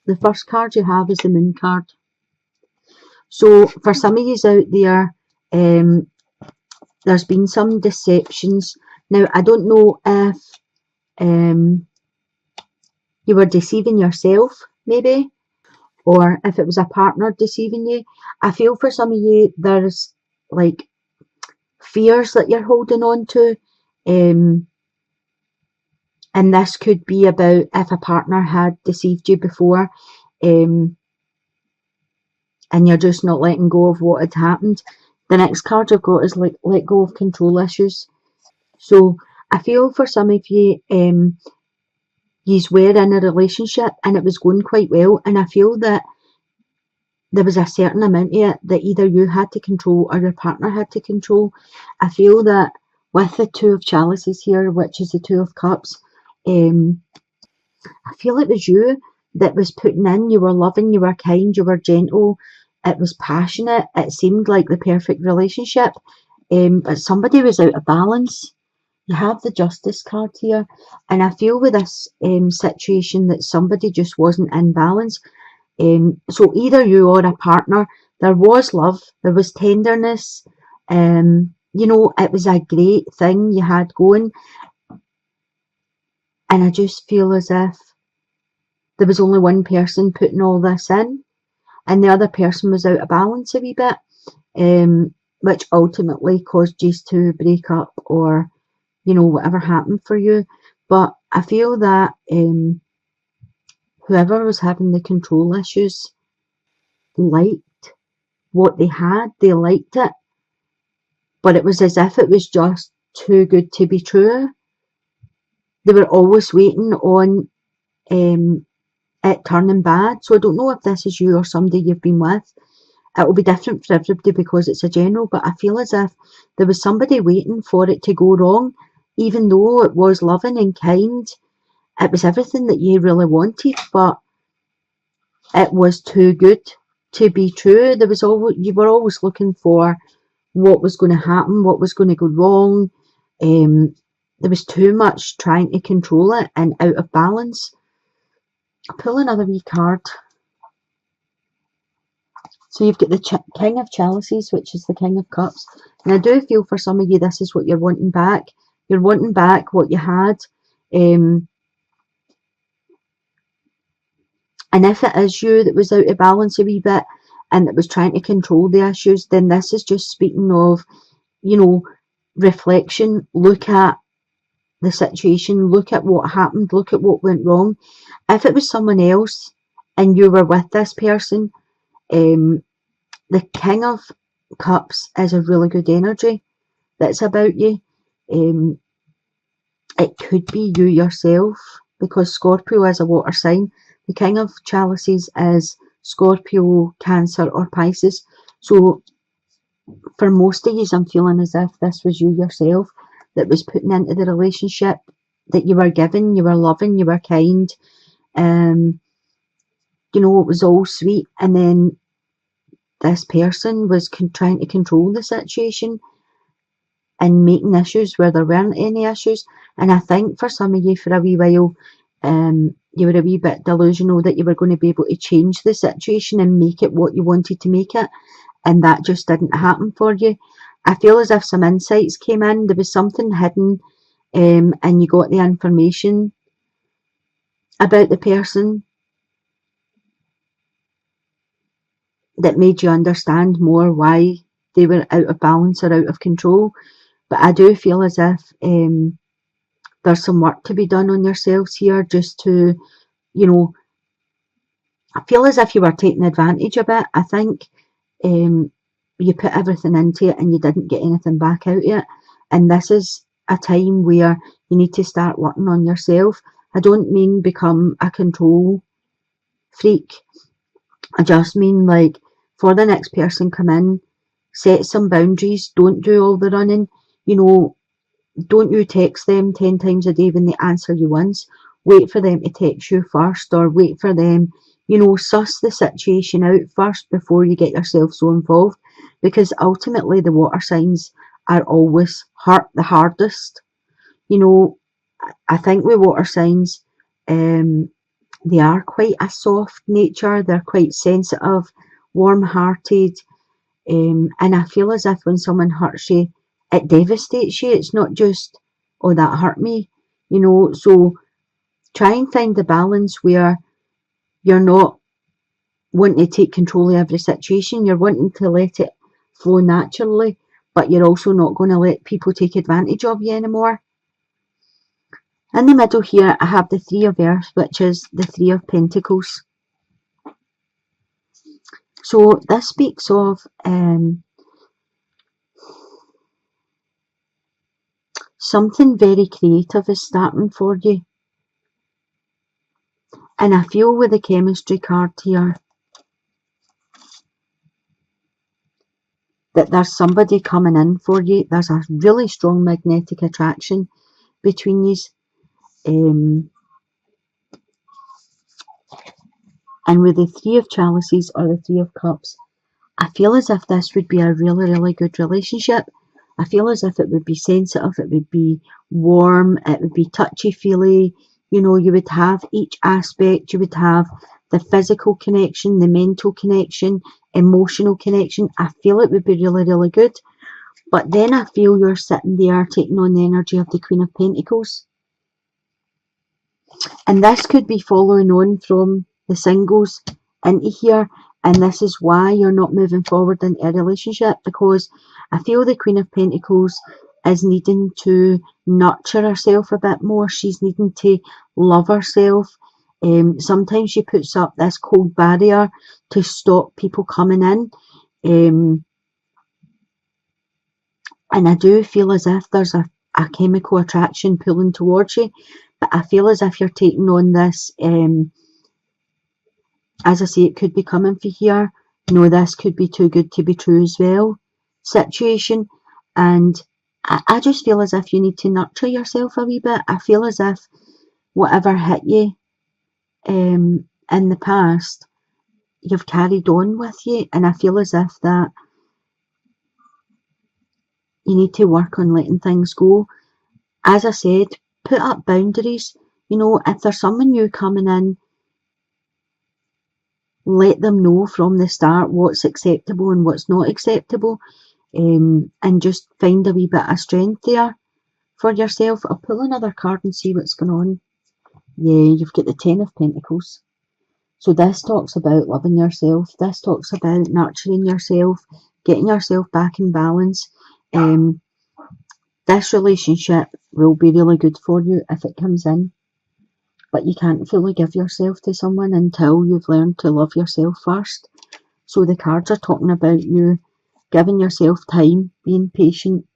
the first card you have is the Moon card. So for some of you out there, there's been some deceptions. Now, I don't know if you were deceiving yourself, maybe, or if it was a partner deceiving you. I feel for some of you, there's like fears that you're holding on to. And this could be about if a partner had deceived you before, and you're just not letting go of what had happened. The next card I've got is like let go of control issues. So I feel for some of you, yous were in a relationship and it was going quite well, and I feel that there was a certain amount of it that either you had to control or your partner had to control. I feel that with the Two of Chalices here, which is the Two of Cups, I feel it was you that was putting in. You were loving, you were kind, you were gentle, it was passionate, it seemed like the perfect relationship, but somebody was out of balance. You have the Justice card here, and I feel with this situation that somebody just wasn't in balance. So either you or a partner, there was love, there was tenderness, you know, it was a great thing you had going, and I just feel as if there was only one person putting all this in, and the other person was out of balance a wee bit, which ultimately caused you to break up, or, you know, whatever happened for you. But I feel that whoever was having the control issues liked what they had, they liked it, but it was as if it was just too good to be true. They were always waiting on it turning bad. So I don't know if this is you or somebody you've been with. It will be different for everybody because it's a general, but I feel as if there was somebody waiting for it to go wrong, even though it was loving and kind. It was everything that you really wanted, but it was too good to be true. There was always, you were always looking for what was going to happen, what was going to go wrong. There was too much trying to control it and out of balance. I'll pull another wee card. So you've got the King of Chalices, which is the King of Cups. And I do feel for some of you, this is what you're wanting back. You're wanting back what you had. And if it is you that was out of balance a wee bit and that was trying to control the issues, then this is just speaking of, you know, reflection. Look at the situation, look at what happened, look at what went wrong. If it was someone else and you were with this person, the King of Cups is a really good energy that's about you. It could be you yourself, because Scorpio is a water sign. The King of Chalices is Scorpio, Cancer or Pisces. So for most of you, I'm feeling as if this was you yourself that was putting into the relationship, that you were giving, you were loving, you were kind. You know, it was all sweet, and then this person was trying to control the situation and making issues where there weren't any issues. And I think for some of you, for a wee while, you were a wee bit delusional that you were going to be able to change the situation and make it what you wanted to make it, and that just didn't happen for you. I feel as if some insights came in, there was something hidden, and you got the information about the person that made you understand more why they were out of balance or out of control. But I do feel as if there's some work to be done on yourselves here, just to, you know, I feel as if you were taking advantage of it. I think you put everything into it and you didn't get anything back out of it. And this is a time where you need to start working on yourself. I don't mean become a control freak. I just mean, like, for the next person come in, set some boundaries. Don't do all the running. You know, don't you text them 10 times a day when they answer you once. Wait for them to text you first, or wait for them, you know, suss the situation out first before you get yourself so involved, because ultimately the water signs are always hurt the hardest. You know, I think with water signs, They are quite a soft nature, they're quite sensitive, warm-hearted, and I feel as if when someone hurts you, it devastates you. It's not just, oh, that hurt me, so try and find the balance where you're not wanting to take control of every situation, you're wanting to let it flow naturally, but you're also not going to let people take advantage of you anymore. In the middle here, I have the Three of Earth, which is the Three of Pentacles. So this speaks of something very creative is starting for you. And I feel with the chemistry card here that there's somebody coming in for you. There's a really strong magnetic attraction between you. And with the Three of Chalices or the Three of Cups, I feel as if this would be a really, really good relationship. I feel as if it would be sensitive, it would be warm, it would be touchy-feely. You would have each aspect. You would have the physical connection, the mental connection, emotional connection. I feel it would be really, really good. But then I feel you're sitting there taking on the energy of the Queen of Pentacles. And this could be following on from the singles into here. And this is why you're not moving forward in a relationship, because I feel the Queen of Pentacles is needing to nurture herself a bit more. She's needing to love herself. Sometimes she puts up this cold barrier to stop people coming in. And I do feel as if there's a chemical attraction pulling towards you. But I feel as if you're taking on this, as I say, it could be coming for here. This could be too good to be true as well situation. And I just feel as if you need to nurture yourself a wee bit. I feel as if whatever hit you in the past, you've carried on with you. And I feel as if that you need to work on letting things go. As I said, put up boundaries. If there's someone new coming in, let them know from the start what's acceptable and what's not acceptable, and just find a wee bit of strength there for yourself. I'll pull another card and see what's going on. Yeah, you've got the Ten of Pentacles. So this talks about loving yourself. This talks about nurturing yourself, getting yourself back in balance. This relationship will be really good for you if it comes in. But you can't fully give yourself to someone until you've learned to love yourself first. So the cards are talking about you giving yourself time, being patient,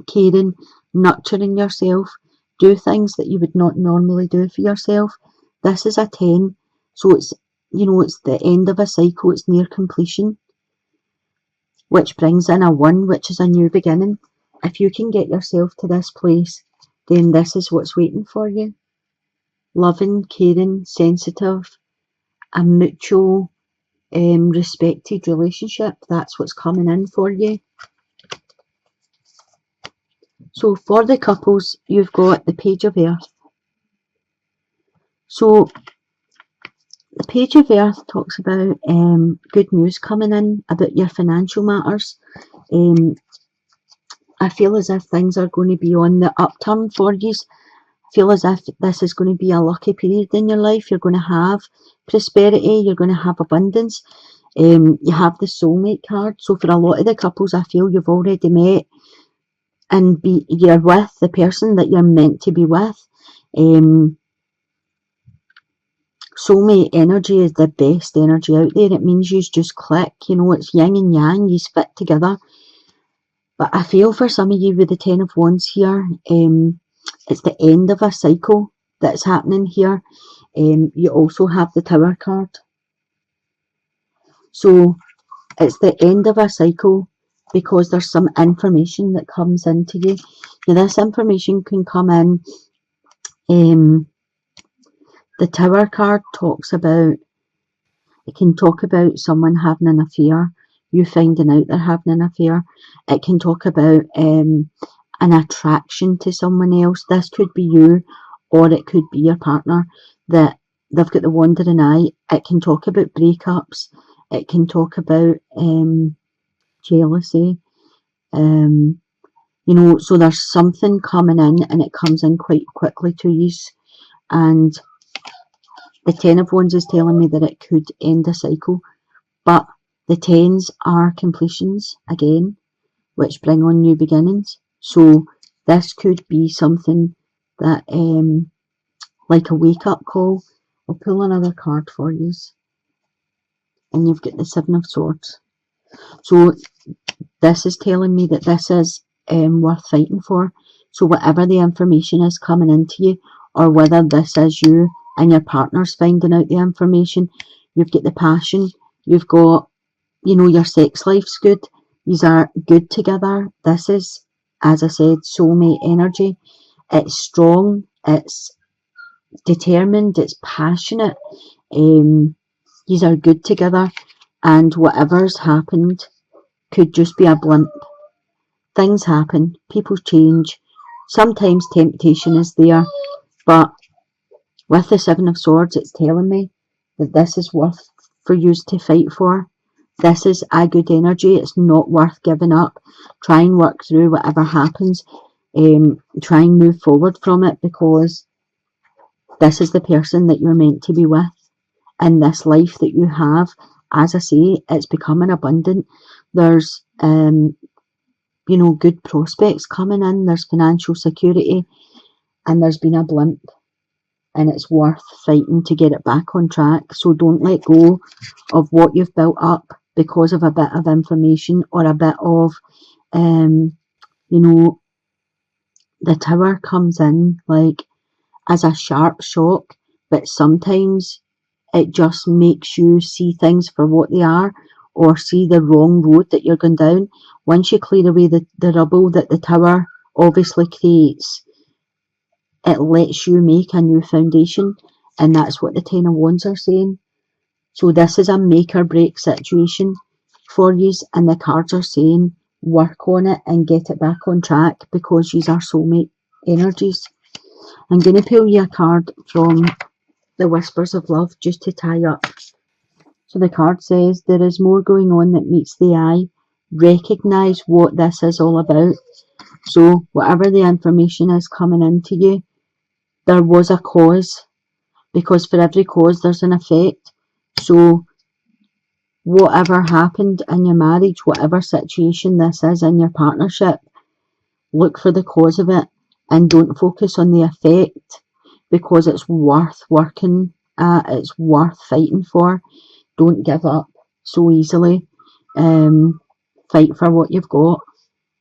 caring, nurturing yourself, do things that you would not normally do for yourself. This is a 10, so it's the end of a cycle, it's near completion, which brings in a 1, which is a new beginning. If you can get yourself to this place, then this is what's waiting for you. Loving, caring, sensitive, a mutual, respected relationship. That's what's coming in for you. So for the couples, you've got the Page of Earth. So the Page of Earth talks about good news coming in about your financial matters. I feel as if things are going to be on the upturn for you. I feel as if this is going to be a lucky period in your life. You're going to have prosperity. You're going to have abundance. You have the soulmate card. So for a lot of the couples, I feel you've already met and you're with the person that you're meant to be with. Soulmate energy is the best energy out there. It means you just click. It's yin and yang. You fit together. But I feel for some of you with the Ten of Wands here, it's the end of a cycle that's happening here. You also have the Tower card. So it's the end of a cycle because there's some information that comes into you. Now this information can come in. The Tower card talks about, it can talk about someone having an affair, you finding out they're having an affair. It can talk about an attraction to someone else. This could be you, or it could be your partner, that they've got the wandering eye. It can talk about breakups. It can talk about jealousy. You know, so there's something coming in, and it comes in quite quickly to you. And the Ten of Wands is telling me that it could end a cycle, but the tens are completions again, which bring on new beginnings. So this could be something that, like a wake-up call. I'll pull another card for you, and you've got the Seven of Swords. So this is telling me that this is worth fighting for. So whatever the information is coming into you, or whether this is you and your partner's finding out the information, you've got the passion, you've got, you know, your sex life's good, these are good together. This is, as I said, soulmate energy. It's strong, it's determined, it's passionate. These are good together, and whatever's happened could just be a blimp. Things happen, people change, sometimes temptation is there, but with the Seven of Swords, it's telling me that this is worth for you to fight for. This is a good energy. It's not worth giving up. Try and work through whatever happens. Try and move forward from it, because this is the person that you're meant to be with. And this life that you have, as I say, it's becoming abundant. There's, you know, good prospects coming in. There's financial security, and there's been a blimp. And it's worth fighting to get it back on track. So don't let go of what you've built up because of a bit of information or a bit of, you know, the Tower comes in like as a sharp shock, but sometimes it just makes you see things for what they are, or see the wrong road that you're going down. Once you clear away the rubble that the Tower obviously creates, it lets you make a new foundation, and that's what the Ten of Wands are saying. So this is a make or break situation for you, and the cards are saying work on it and get it back on track, because these are soulmate energies. I'm going to pull you a card from the Whispers of Love just to tie up. So the card says, there is more going on that meets the eye. Recognise what this is all about. So whatever the information is coming into you, there was a cause, because for every cause there's an effect. So whatever happened in your marriage, whatever situation this is in your partnership, look for the cause of it and don't focus on the effect, because it's worth working at, it's worth fighting for. Don't give up so easily. Fight for what you've got.